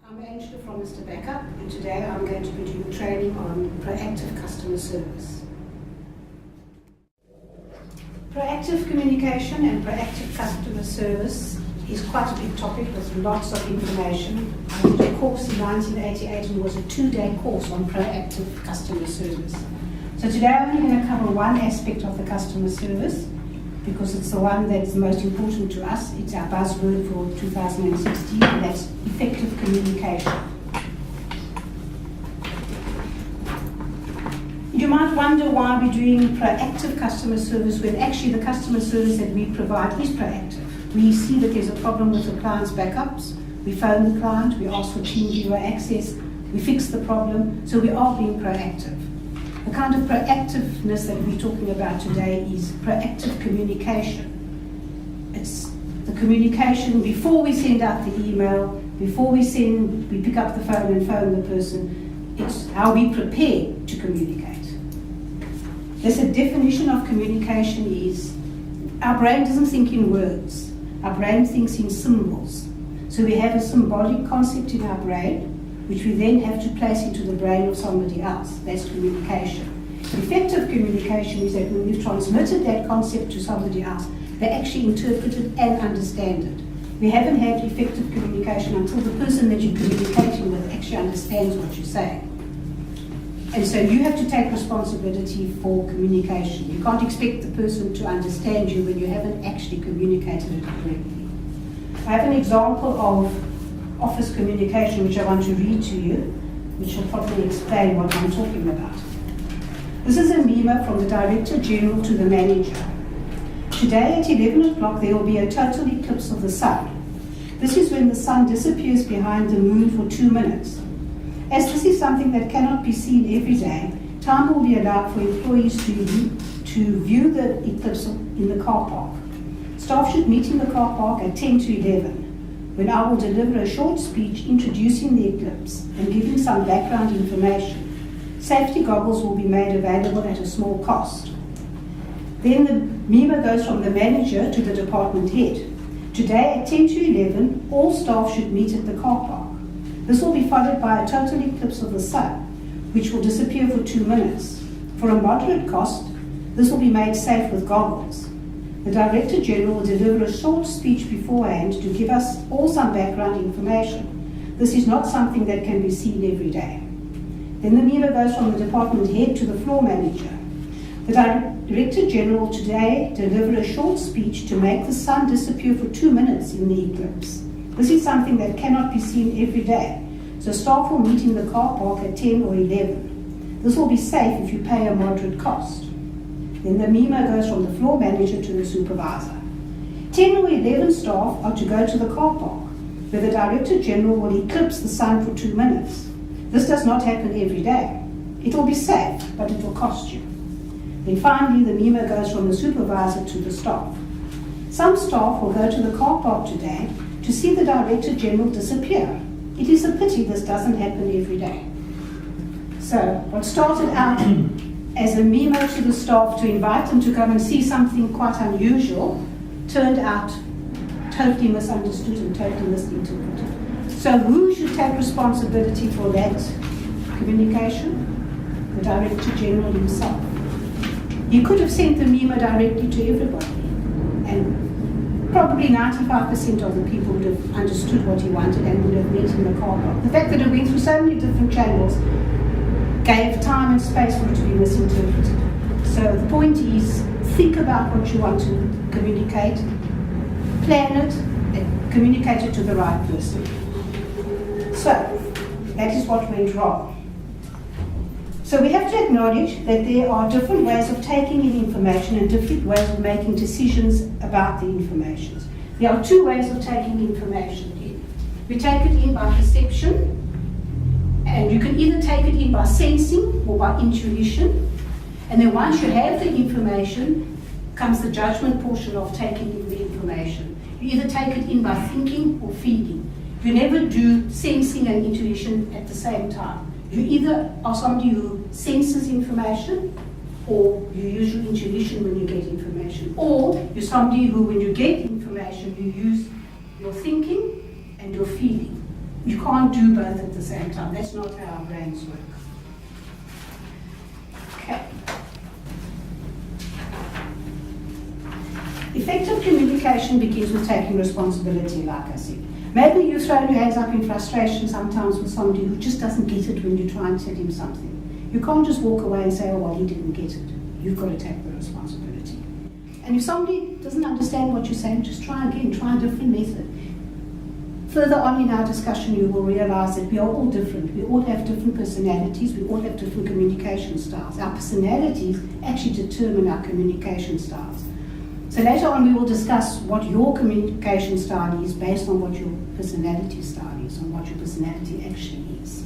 I'm Angela from MrB, and today I'm going to be doing training on proactive customer service. Proactive communication and proactive customer service is quite a big topic with lots of information. I did a course in 1988 and it was a 2-day course on proactive customer service. So today I'm only going to cover one aspect of the customer service because it's the one that's most important to us. It's our buzzword for 2016, and that's effective communication. You might wonder why we're doing proactive customer service when actually the customer service that we provide is proactive. We see that there's a problem with the client's backups, we phone the client, we ask for team viewer access, we fix the problem, so we are being proactive. The kind of proactiveness that we're talking about today is proactive communication. It's the communication before we send out the email, before we pick up the phone and phone the person. It's how we prepare to communicate. There's a definition of communication is our brain doesn't think in words, our brain thinks in symbols. So we have a symbolic concept in our brain which we then have to place into the brain of somebody else. That's communication. Effective communication is that when we've transmitted that concept to somebody else, they actually interpret it and understand it. We haven't had effective communication until the person that you're communicating with actually understands what you're saying. And so you have to take responsibility for communication. You can't expect the person to understand you when you haven't actually communicated it correctly. I have an example of office communication which I want to read to you, which will probably explain what I'm talking about. This is a memo from the Director General to the Manager. Today at 11 o'clock there will be a total eclipse of the sun. This is when the sun disappears behind the moon for 2 minutes. As this is something that cannot be seen every day, time will be allowed for employees to view the eclipse in the car park. Staff should meet in the car park at 10 to 11. When I will deliver a short speech introducing the eclipse and giving some background information. Safety goggles will be made available at a small cost. Then the memo goes from the manager to the department head. Today at 10 to 11, all staff should meet at the car park. This will be followed by a total eclipse of the sun, which will disappear for 2 minutes. For a moderate cost, this will be made safe with goggles. The Director General will deliver a short speech beforehand to give us all some background information. This is not something that can be seen every day. Then the memo goes from the department head to the floor manager. The Director General today deliver a short speech to make the sun disappear for 2 minutes in the eclipse. This is something that cannot be seen every day. So staff will meet in the car park at 10 or 11. This will be safe if you pay a moderate cost. Then the memo goes from the floor manager to the supervisor. 10 or 11 staff are to go to the car park, where the Director General will eclipse the sun for 2 minutes. This does not happen every day. It will be safe, but it will cost you. Then finally, the memo goes from the supervisor to the staff. Some staff will go to the car park today to see the Director General disappear. It is a pity this doesn't happen every day. So, what started out as a memo to the staff to invite them to come and see something quite unusual turned out totally misunderstood and totally misinterpreted. So who should take responsibility for that communication? The Director General himself. He could have sent the memo directly to everybody, and probably 95% of the people would have understood what he wanted and would have met in the car park. The fact that it went through so many different channels gave time and space for it to be misinterpreted. So the point is, think about what you want to communicate, plan it, and communicate it to the right person. So, that is what went wrong. So we have to acknowledge that there are different ways of taking in information and different ways of making decisions about the information. There are 2 ways of taking information in. We take it in by perception, and you can either take it in by sensing or by intuition. And then once you have the information, comes the judgment portion of taking in the information. You either take it in by thinking or feeling. You never do sensing and intuition at the same time. You either are somebody who senses information, or you use your intuition when you get information, or you're somebody who, when you get information, you use your thinking and your feeling. You can't do both at the same time. That's not how our brains work. Okay. Effective communication begins with taking responsibility, like I said. Maybe you've thrown your hands up in frustration sometimes with somebody who just doesn't get it when you try and tell him something. You can't just walk away and say, oh, well, he didn't get it. You've got to take the responsibility. And if somebody doesn't understand what you're saying, just try again, try a different method. Further on in our discussion, you will realize that we are all different. We all have different personalities. We all have different communication styles. Our personalities actually determine our communication styles. So later on, we will discuss what your communication style is based on what your personality style is, and what your personality actually is.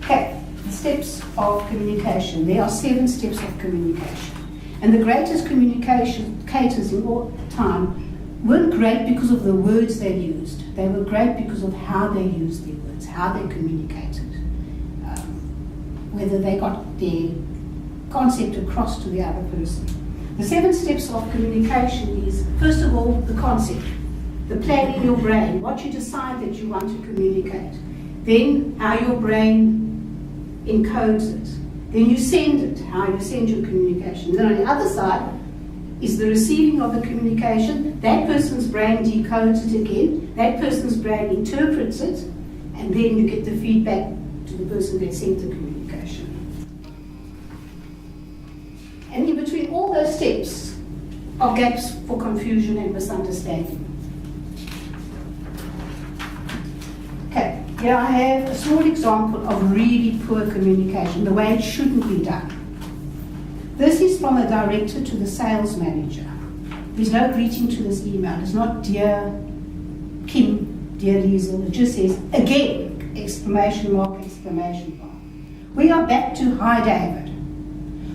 Okay, the steps of communication. There are 7 steps of communication. And the greatest communicators in all time weren't great because of the words they used. They were great because of how they used their words, how they communicated, whether they got their concept across to the other person. The 7 steps of communication is, first of all, the concept, the plan in your brain, what you decide that you want to communicate. Then how your brain encodes it. Then you send it, how you send your communication. Then on the other side is the receiving of the communication. That person's brain decodes it again, that person's brain interprets it, and then you get the feedback to the person that sent the communication. And in between all those steps are gaps for confusion and misunderstanding. Okay, here I have a small example of really poor communication, the way it shouldn't be done. This is from a director to the sales manager. There's no greeting to this email. It's not dear Kim, dear Liesel. It just says, again, exclamation mark, exclamation mark. We are back to hi David.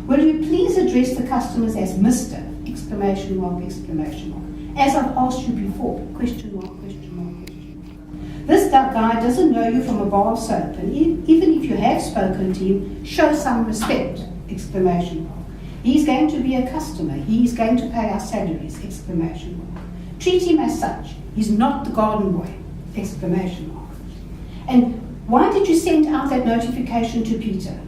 Will you please address the customers as Mr. exclamation mark, exclamation mark. As I've asked you before, question mark, question mark, question mark. This guy doesn't know you from a bar of soap, and even if you have spoken to him, show some respect, exclamation mark. He's going to be a customer. He's going to pay our salaries, exclamation mark. Treat him as such. He's not the garden boy, exclamation mark. And why did you send out that notification to Peter?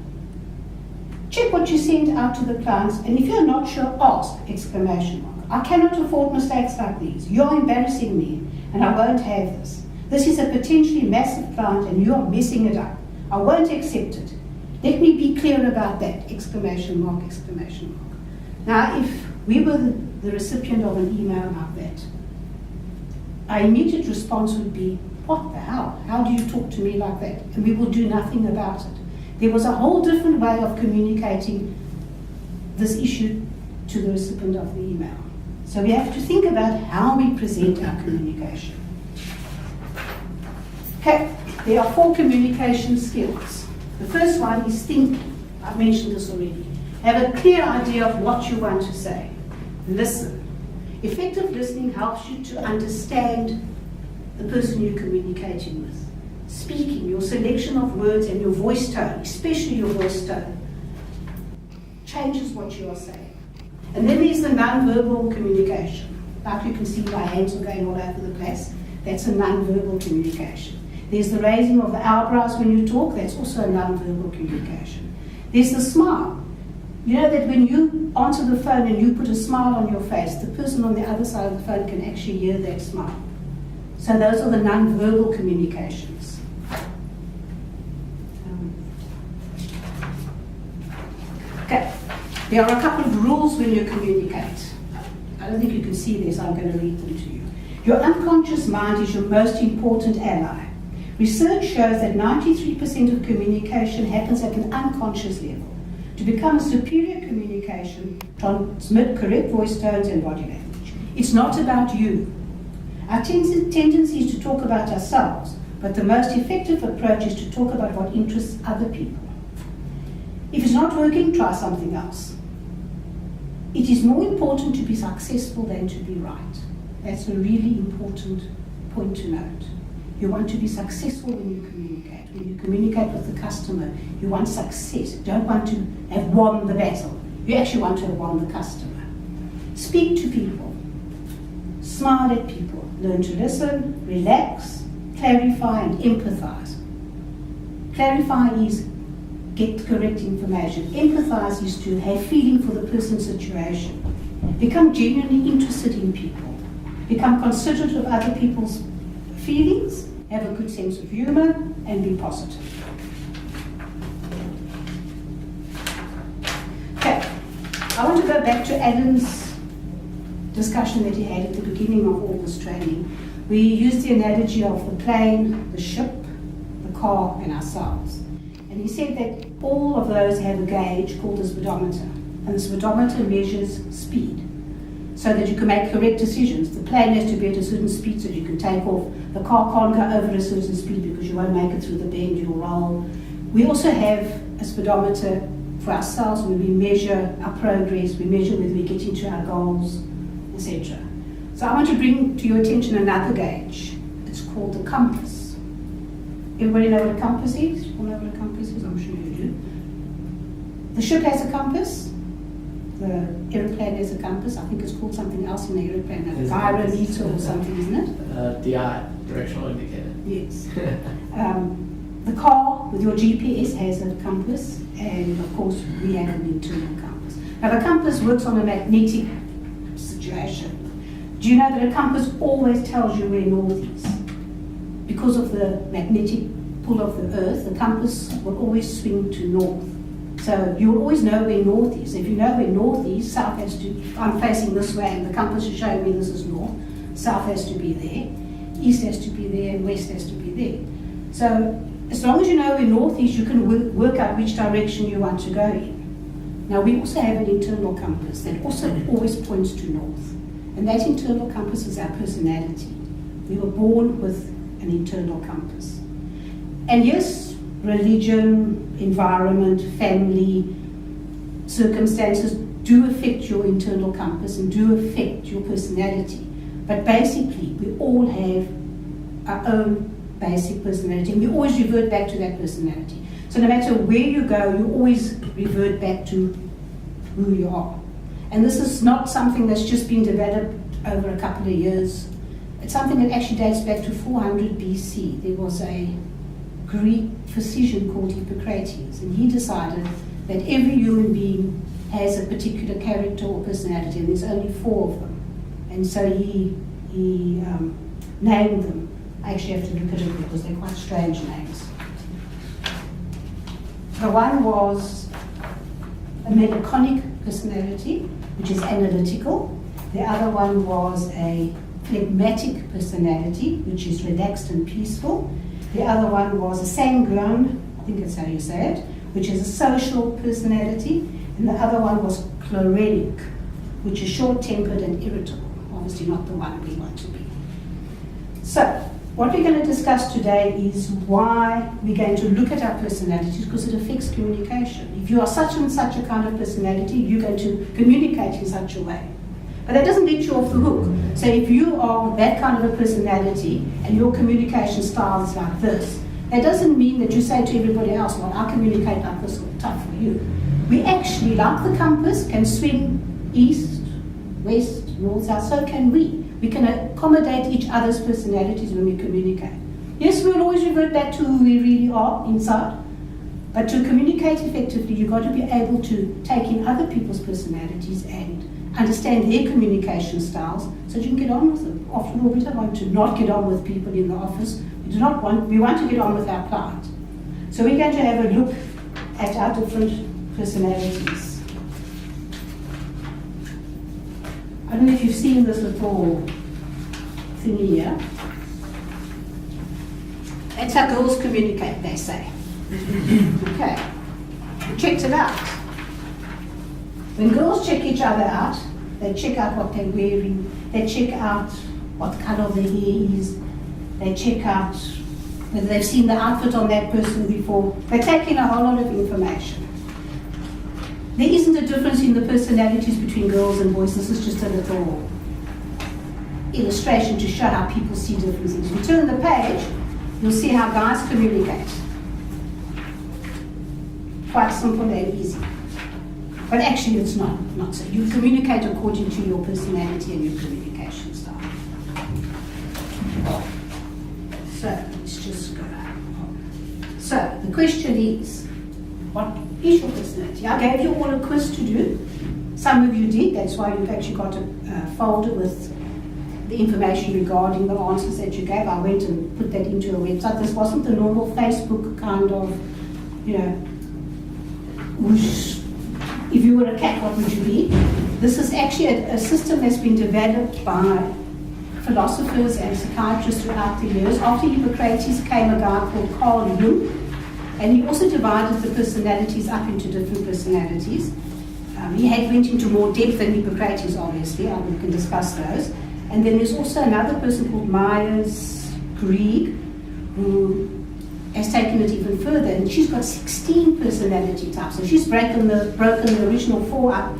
Check what you send out to the clients, and if you're not sure, ask, exclamation mark. I cannot afford mistakes like these. You're embarrassing me, and I won't have this. This is a potentially massive client, and you're messing it up. I won't accept it. Let me be clear about that, exclamation mark, exclamation mark. Now, if we were the recipient of an email like that, our immediate response would be, what the hell? How do you talk to me like that? And we will do nothing about it. There was a whole different way of communicating this issue to the recipient of the email. So we have to think about how we present our communication. Okay, there are 4 communication skills. The first one is thinking. I've mentioned this already. Have a clear idea of what you want to say. Listen. Effective listening helps you to understand the person you're communicating with. Speaking, your selection of words and your voice tone, especially your voice tone, changes what you are saying. And then there's the non-verbal communication. Like you can see, my hands are going all over the place. That's a non-verbal communication. There's the raising of the eyebrows when you talk. That's also a non-verbal communication. There's the smile. You know that when you answer the phone and you put a smile on your face, the person on the other side of the phone can actually hear that smile. So those are the non-verbal communications. Okay, there are a couple of rules when you communicate. I don't think you can see this, I'm going to read them to you. Your unconscious mind is your most important ally. Research shows that 93% of communication happens at an unconscious level. To become a superior communication, transmit correct voice tones and body language. It's not about you. Our tendency is to talk about ourselves, but the most effective approach is to talk about what interests other people. If it's not working, try something else. It is more important to be successful than to be right. That's a really important point to note. You want to be successful when you communicate. When you communicate with the customer, you want success. You don't want to have won the battle. You actually want to have won the customer. Speak to people. smile at people, learn to listen, relax, clarify and empathize. Clarify is get correct information. Empathize is to have feeling for the person's situation. Become genuinely interested in people. Become considerate of other people's feelings, have a good sense of humor, and be positive. Okay, I want to go back to Adam's discussion that he had at the beginning of all this training. We used the analogy of the plane, the ship, the car, and ourselves. And he said that all of those have a gauge called a speedometer. And the speedometer measures speed so that you can make correct decisions. The plane has to be at a certain speed so that you can take off. The car can't go over a certain speed because you won't make it through the bend, you'll roll. We also have a speedometer for ourselves where we measure our progress, we measure whether we get into our goals, etc. So I want to bring to your attention another gauge. It's called the compass. Everybody know what a compass is? You all know what a compass is? I'm sure you do. The ship has a compass. The aeroplane has a compass. I think it's called something else in the aeroplane, a gyrometer or something, isn't it? DI, directional indicator. Yes. The car with your GPS has a compass, and of course we have an internal compass. Now the compass works on a magnetic situation. Do you know that a compass always tells you where north is? Because of the magnetic pull of the earth, the compass will always swing to north. So you'll always know where north is. If you know where north is, south has to, if I'm facing this way and the compass is showing me this is north, south has to be there, east has to be there, and west has to be there. So as long as you know where north is, you can work out which direction you want to go in. Now we also have an internal compass that also always points to north. And that internal compass is our personality. We were born with an internal compass. And yes, religion, environment, family, circumstances do affect your internal compass and do affect your personality. But basically, we all have our own basic personality, and we always revert back to that personality. So no matter where you go, you always revert back to who you are. And this is not something that's just been developed over a couple of years. It's something that actually dates back to 400 BC. There was a Greek physician called Hippocrates, and he decided that every human being has a particular character or personality, and there's only 4 of them. And so he named them. I actually have to look at it because they're quite strange names. The one was a melancholic personality, which is analytical. The other one was a phlegmatic personality, which is relaxed and peaceful. The other one was a sanguine, I think that's how you say it, which is a social personality. And the other one was choleric, which is short-tempered and irritable. Obviously not the one we want to be. So, what we're going to discuss today is why we're going to look at our personalities, because it affects communication. If you are such and such a kind of personality, you're going to communicate in such a way. But that doesn't let you off the hook. So if you are that kind of a personality and your communication style is like this, that doesn't mean that you say to everybody else, well, I communicate like this, or tough for you. We actually, like the compass, can swing east, west, north, south, so can we. We can accommodate each other's personalities when we communicate. Yes, we'll always revert back to who we really are inside, but to communicate effectively, you've got to be able to take in other people's personalities and understand their communication styles so that you can get on with them. After all, we don't want to not get on with people in the office. We want to get on with our client. So we're going to have a look at our different personalities. I don't know if you've seen this little thingy here. That's how girls communicate, they say. Okay, we checked it out. When girls check each other out, they check out what they're wearing, they check out what colour their hair is, they check out whether they've seen the outfit on that person before. They're taking a whole lot of information. There isn't a difference in the personalities between girls and boys. This is just a little illustration to show how people see different things. If you turn the page, you'll see how guys communicate. Quite simple and easy. But actually it's not so. You communicate according to your personality and your communication style. So let's just go. So the question is, what is your personality? I gave you all a quiz to do. Some of you did, that's why you've actually got a folder with the information regarding the answers that you gave. I went and put that into a website. This wasn't the normal Facebook kind of, you know, whoosh. If you were a cat, what would you be? This is actually a system that's been developed by philosophers and psychiatrists throughout the years. After Hippocrates came a guy called Carl Jung, and he also divided the personalities up into different personalities. He had went into more depth than Hippocrates, obviously. We can discuss those. And then there's also another person called Myers-Briggs, who has taken it even further, and she's got 16 personality types. So she's broken the original 4 up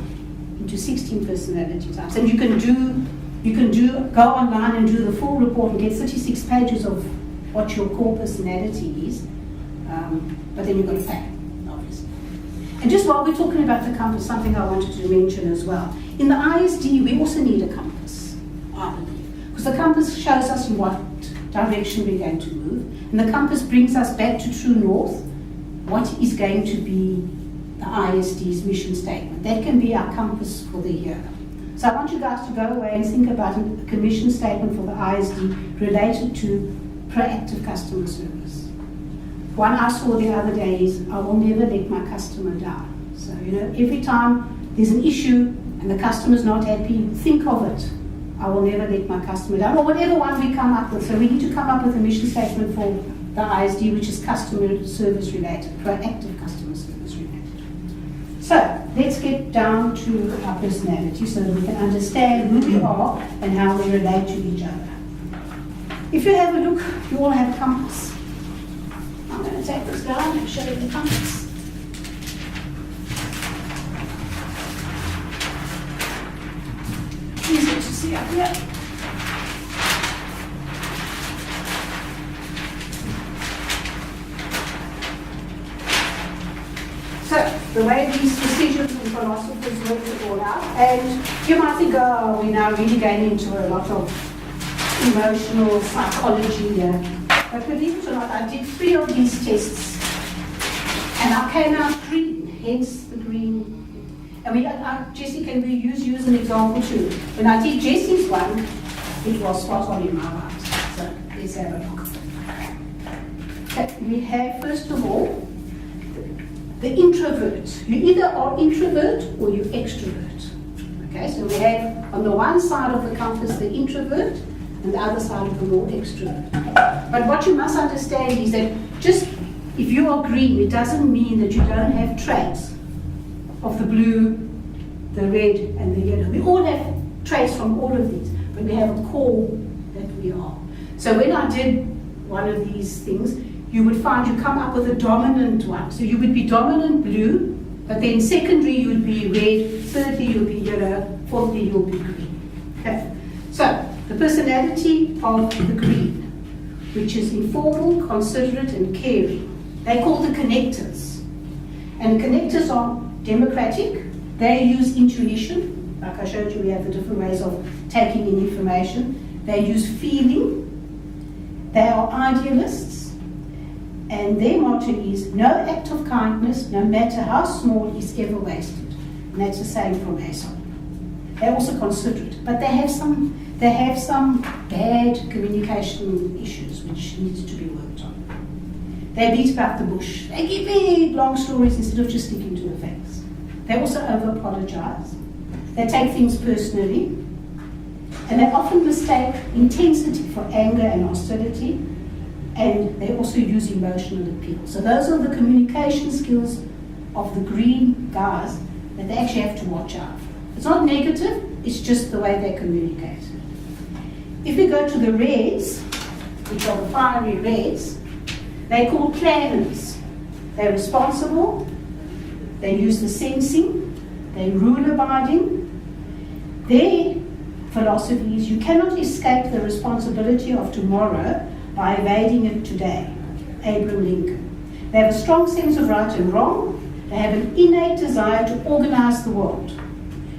into 16 personality types. And you can go online and do the full report and get 36 pages of what your core personality is. But then you've got to pay, obviously. And just while we're talking about the compass, something I wanted to mention as well. In the ISD, we also need a compass, I believe, because the compass shows us in what direction we're going to move, and the compass brings us back to true north. What is going to be the ISD's mission statement? That can be our compass for the year. So I want you guys to go away and think about a commission statement for the ISD related to proactive customer service. One I saw the other day is, I will never let my customer down. So, you know, every time there's an issue and the customer's not happy, think of it. I will never let my customer down, or whatever one we come up with. So we need to come up with a mission statement for the ISD, which is customer service related, proactive customer service related. So let's get down to our personality so that we can understand who we are and how we relate to each other. If you have a look, you all have a compass. I'm going to take this down and show you the compass. Easy to see up here. So, the way these decisions and philosophers work it all out, and you might think, oh, we're now really going into a lot of emotional psychology here. But believe it or not, I did 3 of these tests, and I came out green, hence the green. And Jessie, can we use you as an example too? When I did Jessie's one, it was spot on in my mind. So let's have a look. Okay, we have, first of all, the introvert. You either are introvert or you're extrovert. Okay, so we have on the one side of the compass the introvert, and the other side of the more extrovert. But what you must understand is that just if you are green, it doesn't mean that you don't have traits of the blue, the red, and the yellow. We all have traits from all of these, but we have a core that we are. So when I did one of these things, you would find you come up with a dominant one. So you would be dominant blue, but then secondary you would be red, thirdly you'll be yellow, fourthly you'll be green. Okay. So the personality of the green, which is informal, considerate, and caring. They call the connectors. And connectors are democratic. They use intuition. Like I showed you, we have the different ways of taking in information. They use feeling. They are idealists. And their motto is, no act of kindness, no matter how small, is ever wasted. And that's the same from Aesop. They're also considerate, but they have some bad communication issues which needs to be worked on. They beat about the bush. They give big, long stories instead of just sticking to the facts. They also over-apologize. They take things personally. And they often mistake intensity for anger and hostility. And they also use emotional appeal. So those are the communication skills of the green guys that they actually have to watch out for. It's not negative, it's just the way they communicate. If we go to the reds, which are the fiery reds, they're called planners. They're responsible, they use the sensing, they're rule-abiding. Their philosophy is you cannot escape the responsibility of tomorrow by evading it today. Abraham Lincoln. They have a strong sense of right and wrong. They have an innate desire to organize the world.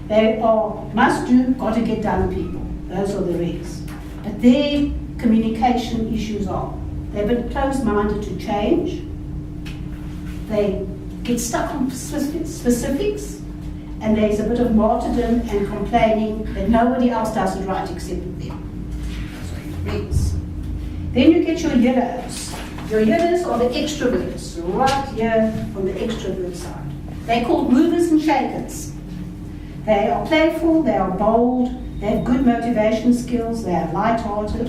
They are must-do, got-to-get-done people. Those are the reds. But their communication issues are They're a bit closed-minded to change. They get stuck on specifics, and there's a bit of martyrdom and complaining that nobody else does it right except them. So it reds. Then you get your yellows. Your yellows are the extroverts, right here on the extrovert side. They're called movers and shakers. They are playful, they are bold, they have good motivation skills, they are light-hearted.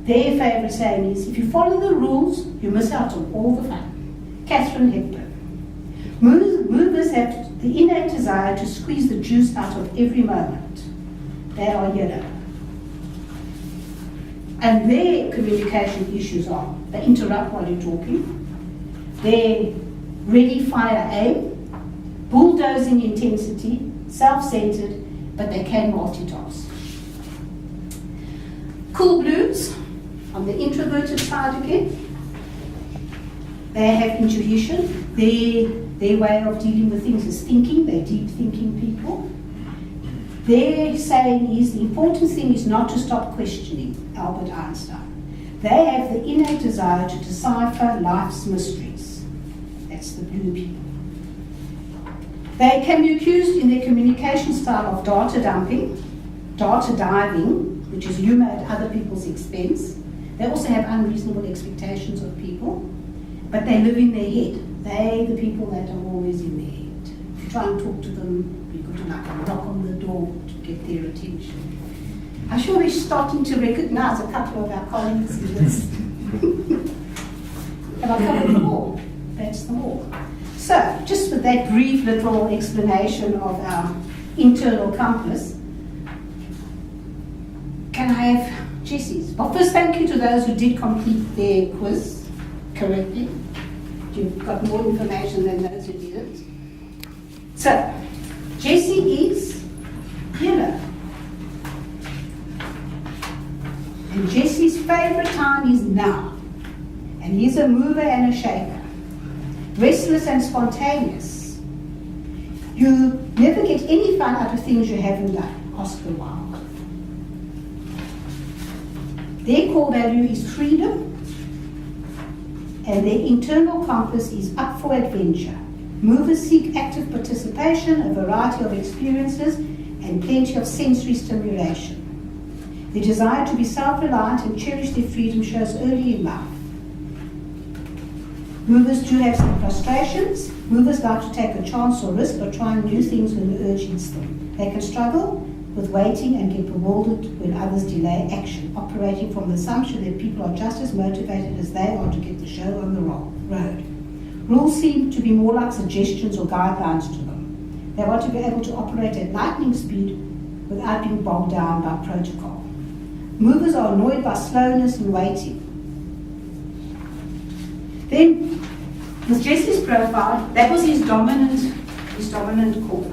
Their favourite saying is, if you follow the rules, you miss out on all the fun. Catherine Hepburn. Movers have the innate desire to squeeze the juice out of every moment. They are yellow. And their communication issues are, they interrupt while you're talking, they're ready, fire, aim, bulldozing intensity, self-centered, but they can multitask. Cool blues, on the introverted side again, they have intuition. Their way of dealing with things is thinking. They're deep thinking people. Their saying is, the important thing is not to stop questioning, Albert Einstein. They have the innate desire to decipher life's mysteries. That's the blue people. They can be accused in their communication style of data dumping, data diving, which is humour at other people's expense. They also have unreasonable expectations of people, but they live in their head. They're the people that are always in their head. If you try and talk to them, you've got to knock on the door to get their attention. I'm sure we're starting to recognise a couple of our colleagues in this. Have I covered them all? That's them all. So, just with that brief little explanation of our internal compass, can I have Jessie's? Well, first, thank you to those who did complete their quiz correctly. You've got more information than those who didn't. So, Jessie is yellow. And Jessie's favourite time is now. And he's a mover and a shaker. Restless and spontaneous. You never get any fun out of things you haven't done. Oscar Wilde. Their core value is freedom, and their internal compass is up for adventure. Movers seek active participation, a variety of experiences, and plenty of sensory stimulation. Their desire to be self-reliant and cherish their freedom shows early in life. Movers do have some frustrations. Movers like to take a chance or risk or trying new things when the urge hits them. They can struggle with waiting and get bewildered when others delay action, operating from the assumption that people are just as motivated as they are to get the show on the road. Rules seem to be more like suggestions or guidelines to them. They want to be able to operate at lightning speed without being bogged down by protocol. Movers are annoyed by slowness and waiting. Then, with Jesse's profile, that was his dominant core.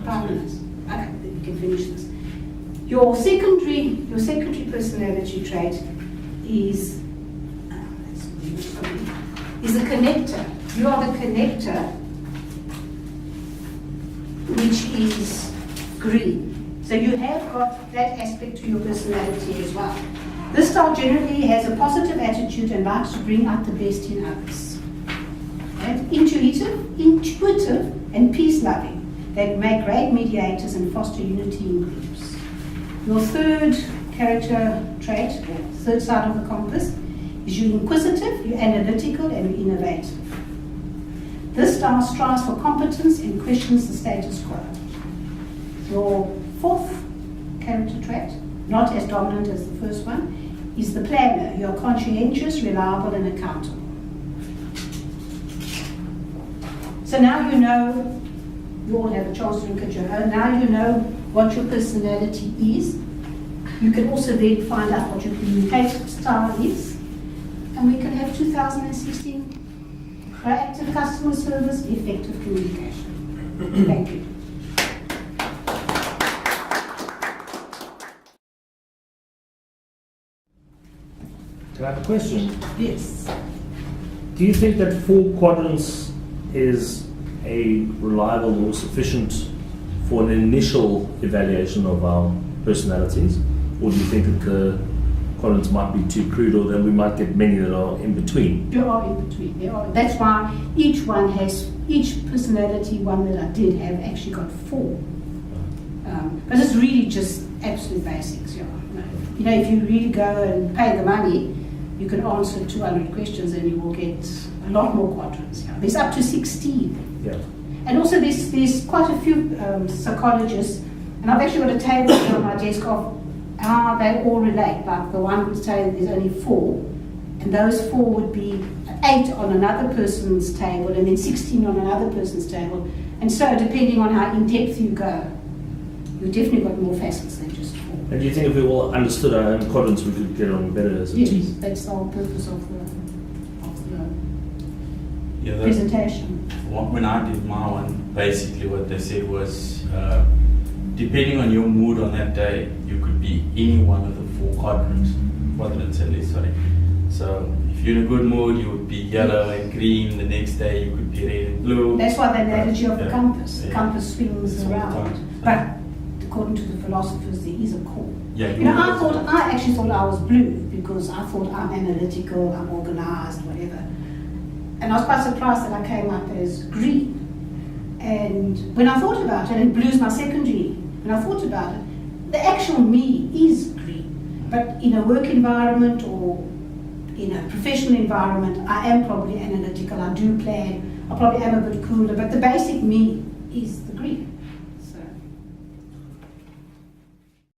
5 minutes. Okay, then we can finish this. Your secondary personality trait is a connector. You are the connector, which is green. So you have got that aspect to your personality as well. This style generally has a positive attitude and likes to bring out the best in others. And intuitive and peace-loving. They make great mediators and foster unity in groups. Your third character trait, or third side of the compass, is you're inquisitive, you're analytical, and you're innovative. This style strives for competence and questions the status quo. Your fourth character trait, not as dominant as the first one, is the planner. You're conscientious, reliable, and accountable. So now you know. You all have a chance to look at your own. Now you know what your personality is. You can also then find out what your communication style is. And we can have 2016 proactive customer service, effective communication. Thank you. Can I have a question? Yes. Do you think that 4 quadrants is a reliable or sufficient for an initial evaluation of our personalities? Or do you think that the quadrants might be too crude, or that we might get many that are in between? They are in between. They are. That's why each personality one that I did have actually got 4. But it's really just absolute basics, yeah. You know, if you really go and pay the money, you can answer 200 questions and you will get a lot more quadrants. Yeah. There's up to 16. Yeah. And also there's quite a few psychologists, and I've actually got a table here on my desk of how they all relate. Like the one would say there's only 4, and those 4 would be 8 on another person's table, and then 16 on another person's table. And so depending on how in depth you go, you've definitely got more facets than just 4. And do you think if we all understood our own quadrants, we could get on better as a team? Yes, that's the whole purpose of the Yeah, presentation. when I did my one, basically what they said was, depending on your mood on that day, you could be any one of the 4 quadrants at least, sorry. So if you're in a good mood, you would be yellow and green. The next day you could be red and blue. That's why the analogy of the Yeah. compass. The Yeah. compass swings It's all around. times. But according to the philosophers, there is a core. Yeah, You know, I actually thought I was blue because I thought I'm analytical, I'm organized, whatever. And I was quite surprised that I came up as green. And when I thought about it, and blue's my secondary, when I thought about it, the actual me is green. But in a work environment or in a professional environment, I am probably analytical, I do plan, I probably am a bit cooler, but the basic me is the green.